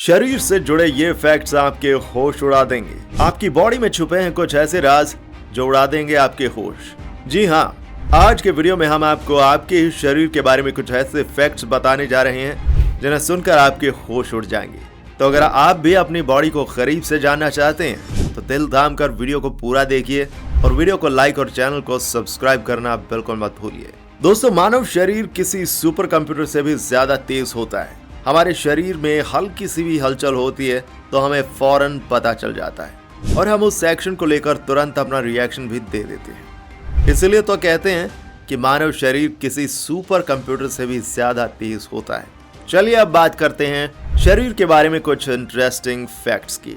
शरीर से जुड़े ये फैक्ट्स आपके होश उड़ा देंगे। आपकी बॉडी में छुपे हैं कुछ ऐसे राज जो उड़ा देंगे आपके होश। जी हाँ, आज के वीडियो में हम आपको आपके ही शरीर के बारे में कुछ ऐसे फैक्ट्स बताने जा रहे हैं जिन्हें सुनकर आपके होश उड़ जाएंगे। तो अगर आप भी अपनी बॉडी को करीब से जानना चाहते हैं तो दिल थाम कर वीडियो को पूरा देखिए और वीडियो को लाइक और चैनल को सब्सक्राइब करना बिल्कुल मत भूलिए। दोस्तों, मानव शरीर किसी सुपर कंप्यूटर से भी ज्यादा तेज होता है। हमारे शरीर में हल्की सी भी हलचल होती है तो हमें फौरन पता चल जाता है और हम उस एक्शन को लेकर तुरंत अपना रिएक्शन भी दे देते हैं। इसलिए तो कहते हैं कि मानव शरीर किसी सुपर कंप्यूटर से भी ज्यादा तेज होता है। चलिए अब बात करते हैं शरीर के बारे में कुछ इंटरेस्टिंग फैक्ट्स की।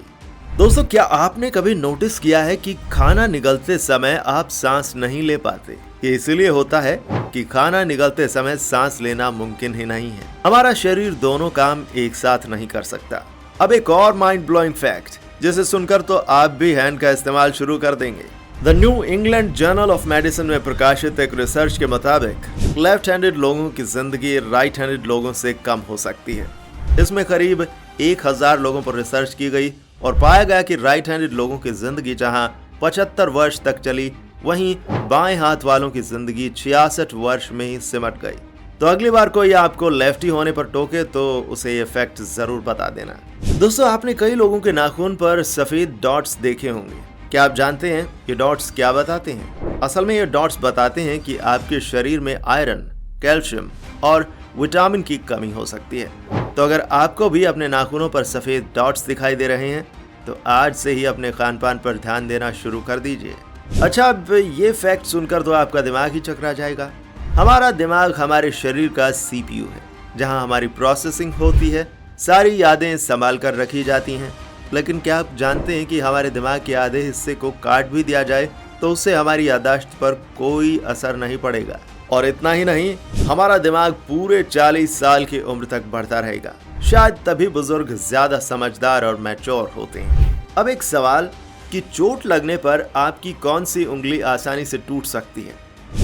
दोस्तों, क्या आपने कभी नोटिस किया है कि खाना निगलते समय आप सांस नहीं ले पाते? ये इसलिए होता है कि खाना निगलते समय सांस लेना मुमकिन ही नहीं है। हमारा शरीर दोनों काम एक साथ नहीं कर सकता। अब एक और माइंड ब्लोइंग फैक्ट जिसे सुनकर तो आप भी हैंड का इस्तेमाल शुरू कर देंगे। The new England journal of medicine में प्रकाशित एक रिसर्च के मुताबिक लेफ्ट हैंडेड लोगों की जिंदगी राइट हैंडेड लोगों से कम हो सकती है। इसमें करीब 1000 लोगों पर रिसर्च की गई और पाया गया कि राइट हैंडेड लोगों की जिंदगी जहां 75 वर्ष तक चली, वहीं बाएं हाथ वालों की जिंदगी 66 वर्ष में ही सिमट गई। तो अगली बार कोई आपको लेफ्टी होने पर टोके तो उसे ये फैक्ट जरूर बता देना। दोस्तों, आपने कई लोगों के नाखून पर सफेद डॉट्स देखे होंगे। क्या आप जानते हैं ये डॉट्स क्या बताते हैं? असल में ये डॉट्स बताते हैं कि आपके शरीर में आयरन, कैल्शियम और विटामिन की कमी हो सकती है। तो अगर आपको भी अपने नाखूनों पर सफेद डॉट्स दिखाई दे रहे हैं तो आज से ही अपने खान पान पर ध्यान देना शुरू कर दीजिए। अच्छा, अब ये फैक्ट सुनकर तो आपका दिमाग ही चकरा जाएगा। हमारा दिमाग हमारे शरीर का सीपीयू है, जहां हमारी प्रोसेसिंग होती है, सारी यादें संभाल कर रखी जाती हैं। लेकिन क्या आप जानते हैं कि हमारे दिमाग के आधे हिस्से को काट भी दिया जाए तो उससे हमारी याददाश्त पर कोई असर नहीं पड़ेगा। और इतना ही नहीं, हमारा दिमाग पूरे 40 साल की उम्र तक बढ़ता रहेगा। शायद तभी बुजुर्ग ज्यादा समझदार और मैच्योर होते हैं। अब एक सवाल कि चोट लगने पर आपकी कौन सी उंगली आसानी से टूट सकती है?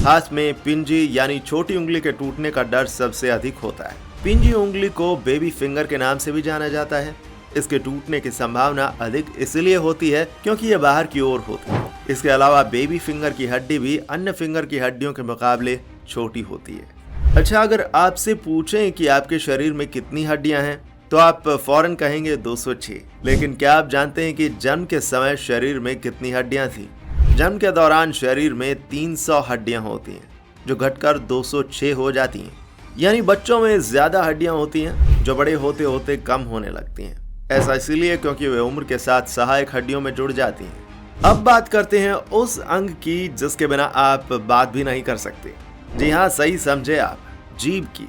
हाथ में पिंजी यानी छोटी उंगली के टूटने का डर सबसे अधिक होता है। पिंजी उंगली को बेबी फिंगर के नाम से भी जाना जाता है। इसके टूटने की संभावना अधिक इसलिए होती है क्योंकि यह बाहर की ओर होती है। इसके अलावा बेबी फिंगर की हड्डी भी अन्य फिंगर की हड्डियों के मुकाबले छोटी होती है। अच्छा, अगर आपसे पूछें कि आपके शरीर में कितनी हड्डियां हैं तो आप फौरन कहेंगे 206। लेकिन क्या आप जानते हैं कि जन्म के समय शरीर में कितनी हड्डियां थी? जन्म के दौरान शरीर में 300 हड्डियां होती हैं जो घटकर 206 हो जाती हैं। यानी बच्चों में ज्यादा हड्डियां होती हैं जो बड़े होते होते कम होने लगती हैं। ऐसा इसलिए क्योंकि वे उम्र के साथ सहायक हड्डियों में जुड़ जाती हैं। अब बात करते हैं उस अंग की जिसके बिना आप बात भी नहीं कर सकते। जी हाँ, सही समझे आप, जीभ की।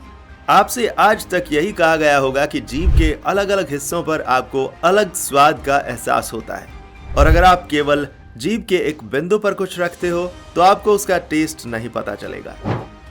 आपसे आज तक यही कहा गया होगा कि जीभ के अलग अलग हिस्सों पर आपको अलग स्वाद का एहसास होता है और अगर आप केवल जीभ के एक बिंदु पर कुछ रखते हो तो आपको उसका टेस्ट नहीं पता चलेगा।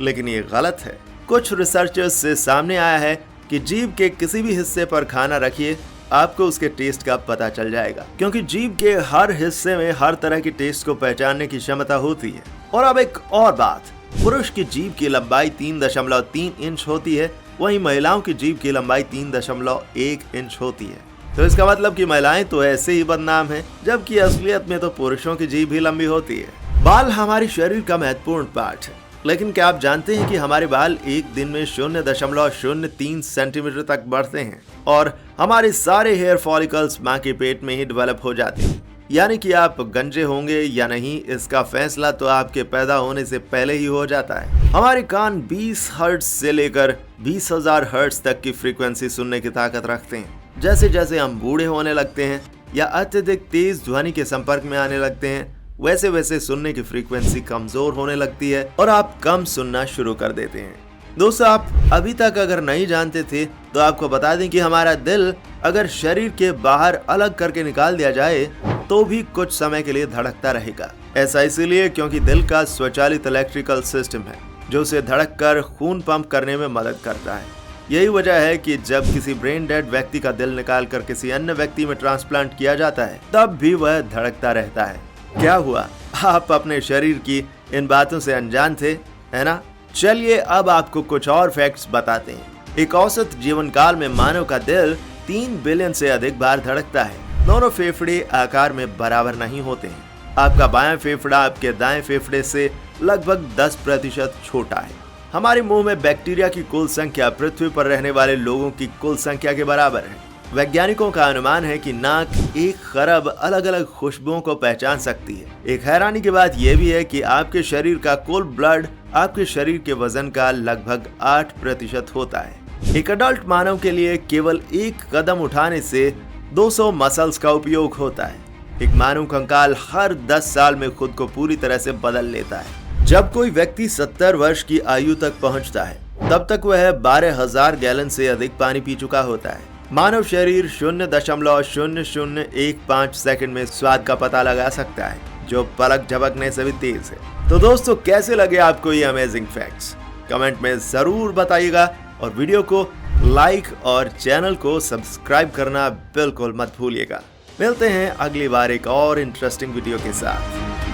लेकिन ये गलत है। कुछ रिसर्चर्स से सामने आया है कि जीभ के किसी भी हिस्से पर खाना रखिए, आपको उसके टेस्ट का पता चल जाएगा, क्योंकि जीभ के हर हिस्से में हर तरह की टेस्ट को पहचानने की क्षमता होती है। और अब एक और बात, पुरुष की जीभ की लंबाई 3.3 इंच होती है, वहीं महिलाओं की जीभ की लंबाई 3.1 इंच होती है। तो इसका मतलब कि महिलाएं तो ऐसे ही बदनाम हैं, जबकि असलियत में तो पुरुषों की जीभ भी लंबी होती है। बाल हमारे शरीर का महत्वपूर्ण पार्ट है, लेकिन क्या आप जानते हैं कि हमारे बाल एक दिन में 0.03 सेंटीमीटर तक बढ़ते हैं और हमारे सारे हेयर फॉलिकल्स मां के पेट में ही डेवलप हो जाते हैं। यानी कि आप गंजे होंगे या नहीं, इसका फैसला तो आपके पैदा होने से पहले ही हो जाता है। हमारे कान 20 हर्ट्ज से लेकर 20,000 हर्ट्ज तक की फ्रीक्वेंसी सुनने की ताकत रखते हैं। जैसे जैसे हम बूढ़े होने लगते हैं या अत्यधिक तेज ध्वनि के संपर्क में आने लगते हैं, वैसे वैसे सुनने की फ्रीक्वेंसी कमजोर होने लगती है और आप कम सुनना शुरू कर देते हैं। दोस्तों, आप अभी तक अगर नहीं जानते थे तो आपको बता दें कि हमारा दिल अगर शरीर के बाहर अलग करके निकाल दिया जाए तो भी कुछ समय के लिए धड़कता रहेगा। ऐसा इसीलिए क्योंकि दिल का स्वचालित इलेक्ट्रिकल सिस्टम है जो उसे धड़क कर खून पंप करने में मदद करता है। यही वजह है कि जब किसी ब्रेन डेड व्यक्ति का दिल निकाल कर किसी अन्य व्यक्ति में ट्रांसप्लांट किया जाता है तब भी वह धड़कता रहता है। क्या हुआ, आप अपने शरीर की इन बातों से अनजान थे, है ना? चलिए अब आपको कुछ और फैक्ट्स बताते हैं। एक औसत जीवन काल में मानव का दिल 3 बिलियन से अधिक बार धड़कता है। दोनों फेफड़े आकार में बराबर नहीं होते हैं। आपका बायां फेफड़ा आपके दाएं फेफड़े से लगभग 10% छोटा है। हमारे मुंह में बैक्टीरिया की कुल संख्या पृथ्वी पर रहने वाले लोगों की कुल संख्या के बराबर है। वैज्ञानिकों का अनुमान है कि नाक 1 खरब अलग अलग खुशबुओं को पहचान सकती है। एक हैरानी की बात यह भी है कि आपके शरीर का कुल ब्लड आपके शरीर के वजन का लगभग 8% होता है। एक अडल्ट मानव के लिए केवल 1 कदम उठाने से 200 मसल्स का उपयोग होता है। एक मानव कंकाल हर 10 साल में खुद को पूरी तरह से बदल लेता है। जब कोई व्यक्ति 70 वर्ष की आयु तक पहुंचता है, तब तक वह 12,000 गैलन से अधिक पानी पी चुका होता है। मानव शरीर 0.0015 सेकंड में स्वाद का पता लगा सकता है, जो पलक झपकने से भी तेज है। तो दोस्तों, कैसे लगे आपको ये अमेजिंग फैक्ट्स? कमेंट में जरूर बताइएगा और वीडियो को लाइक और चैनल को सब्सक्राइब करना बिल्कुल मत भूलिएगा। मिलते हैं अगली बार एक और इंटरेस्टिंग वीडियो के साथ।